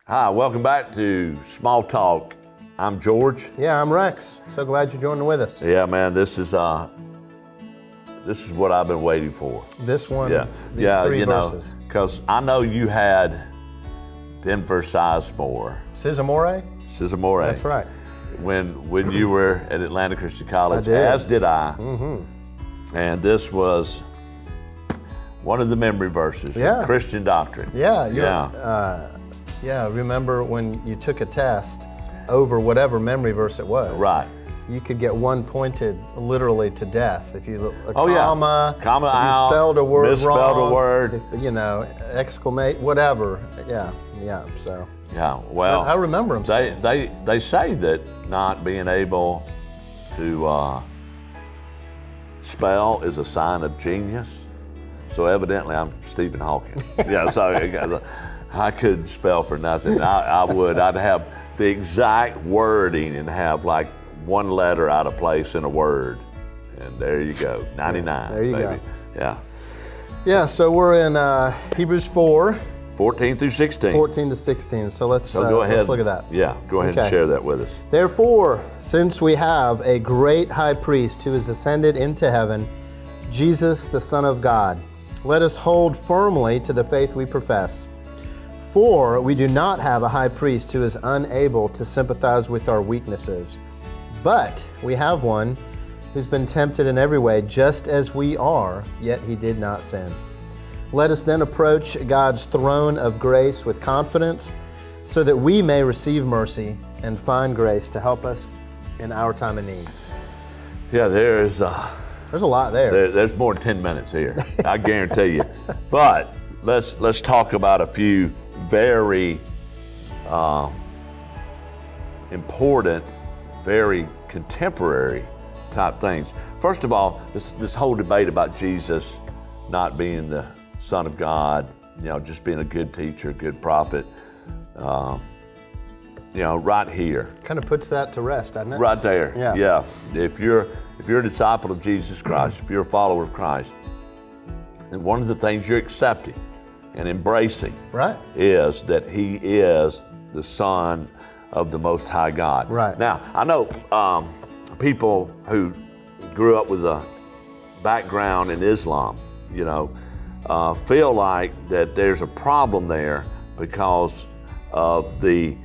Hi, welcome back to Small Talk. I'm George. Yeah, I'm Rex. So glad you're joining with us. Yeah, man, this is what I've been waiting for. This one, Yeah, these yeah, three you know, verses. because I know you had to emphasize more. Sizamore? Sizamore. That's right. When you were at Atlanta Christian College, I did. as did I. Mm-hmm. And this was one of the memory verses of Christian doctrine. Yeah, remember when you took a test over whatever memory verse it was? Right. You could get one pointed literally to death if you comma if out, you spelled a word misspelled wrong, a word, exclamate, whatever. Yeah. So. Yeah. Well, I remember them. They say that not being able to spell is a sign of genius. So evidently, I'm Stephen Hawking. Yeah. So I couldn't spell for nothing. I'd have the exact wording and have like one letter out of place in a word. And there you go, 99, there you baby. Go. Yeah. Yeah, so we're in Hebrews 4. 14 through 16. 14 to 16, so let's go ahead. Let's look at that. Yeah, go ahead and share that with us. Therefore, since we have a great high priest who is ascended into heaven, Jesus, the Son of God, let us hold firmly to the faith we profess. For we do not have a high priest who is unable to sympathize with our weaknesses, but we have one who's been tempted in every way, just as we are, yet he did not sin. Let us then approach God's throne of grace with confidence, so that we may receive mercy and find grace to help us in our time of need. Yeah, there's a lot there. There's more than 10 minutes here, I guarantee you. But let's talk about a few very important, very contemporary type things. First of all, this whole debate about Jesus not being the Son of God, just being a good teacher, good prophet, right here. Kind of puts that to rest, doesn't it? Right there. Yeah. If you're a disciple of Jesus Christ, if you're a follower of Christ, then one of the things you're accepting and embracing is that he is the Son of the Most High God. Right. Now, I know people who grew up with a background in Islam, feel like that there's a problem there because of the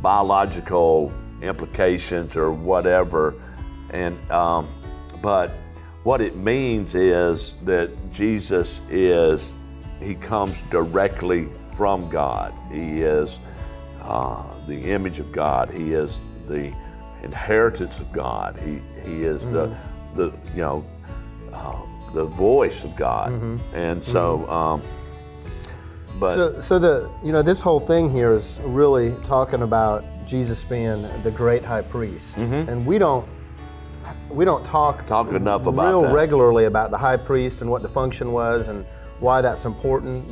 biological implications or whatever. And but what it means is that Jesus he comes directly from God. He is the image of God. He is the inheritance of God. He is the voice of God. Mm-hmm. And so, this whole thing here is really talking about Jesus being the great high priest, and we don't talk enough about that regularly about the high priest and what the function was and why that's important.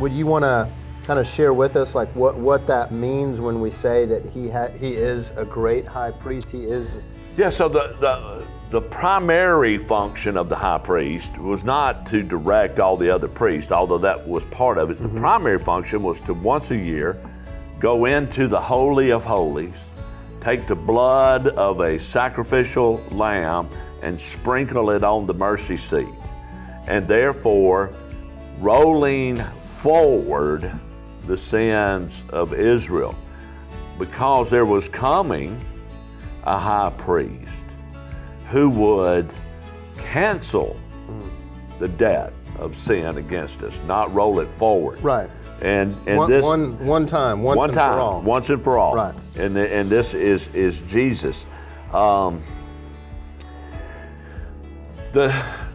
Would you want to kind of share with us like what that means when we say that he is a great high priest? He is. Yeah. So the primary function of the high priest was not to direct all the other priests, although that was part of it. The primary function was to once a year go into the Holy of Holies, take the blood of a sacrificial lamb and sprinkle it on the mercy seat, and therefore rolling forward the sins of Israel, because there was coming a high priest who would cancel the debt of sin against us, not roll it forward. Right. And one time, once and for all. Right. And this is Jesus.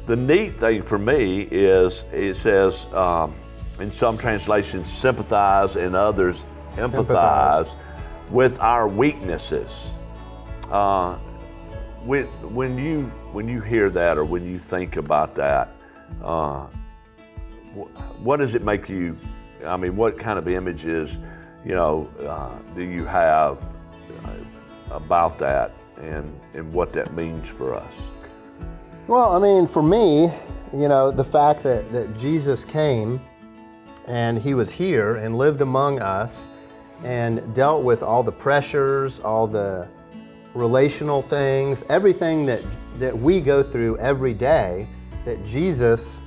The neat thing for me is it says in some translations sympathize, in others empathize with our weaknesses. When you hear that, or when you think about that, what does it make you? I mean, what kind of images, do you have about that, and what that means for us? Well, I mean, for me, the fact that Jesus came and he was here and lived among us and dealt with all the pressures, all the relational things, everything that we go through every day, that Jesus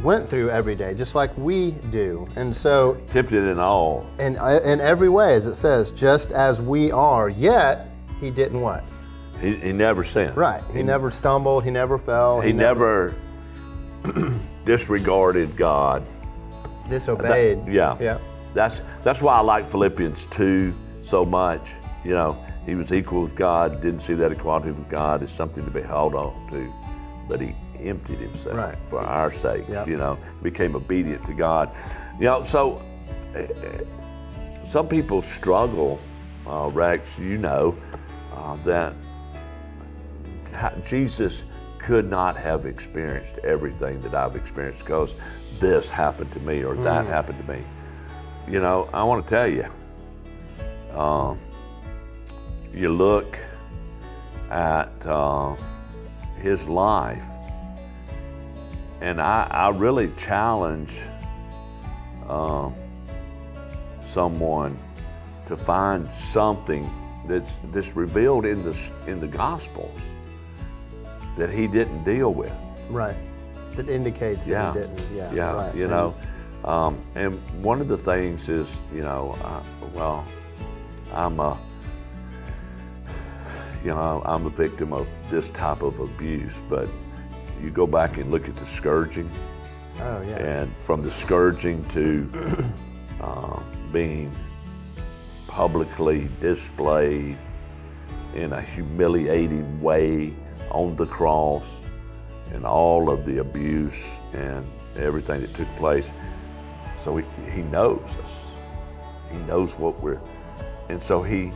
went through every day, just like we do. And so, tempted in all. in every way, as it says, just as we are, yet he didn't what? He never sinned. Right. He never stumbled, he never fell. He never disregarded God. Disobeyed. Yeah. That's why I like Philippians 2 so much. You know, he was equal with God, didn't see that equality with God as something to be held on to, but he emptied himself for our sakes, you know, became obedient to God. You know, so some people struggle, Rex, you know, that Jesus could not have experienced everything that I've experienced because this happened to me or that happened to me. You know, I want to tell you, you look at his life, and I really challenge someone to find something that's revealed in the Gospels that he didn't deal with. Right. That indicates that he didn't. Yeah. Right. You know, and one of the things is, you know, I'm a victim of this type of abuse, but you go back and look at the scourging. Oh, yeah. And from the scourging to being publicly displayed in a humiliating way on the cross, and all of the abuse and everything that took place. So he knows us. He knows what we're, and so he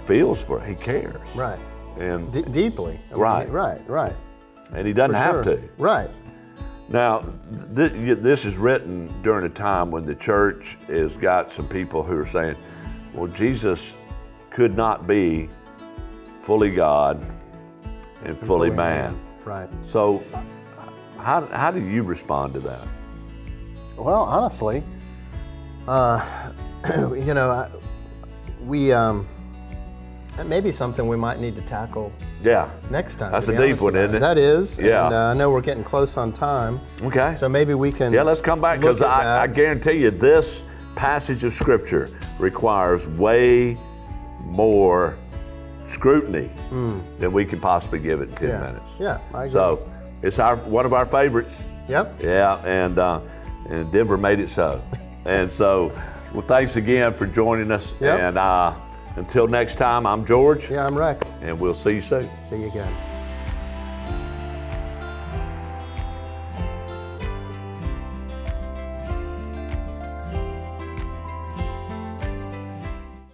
feels for it. He cares. Right. And deeply. Right. Right. And he doesn't have to. Right. Now, this is written during a time when the church has got some people who are saying, well, Jesus could not be fully God and fully man. Right. So how do you respond to that? Well, honestly, you know, that may be something we might need to tackle next time. That's a deep one, isn't it? That is. Yeah. And I know we're getting close on time. Okay. So maybe we can. Yeah, let's come back, because I guarantee you this passage of Scripture requires way more scrutiny than we can possibly give it in 10 minutes. Yeah, I agree. So it's one of our favorites. Yep. Yeah, and Denver made it so. And so, well, thanks again for joining us. Yep. And until next time, I'm George. Yeah, I'm Rex. And we'll see you soon. See you again.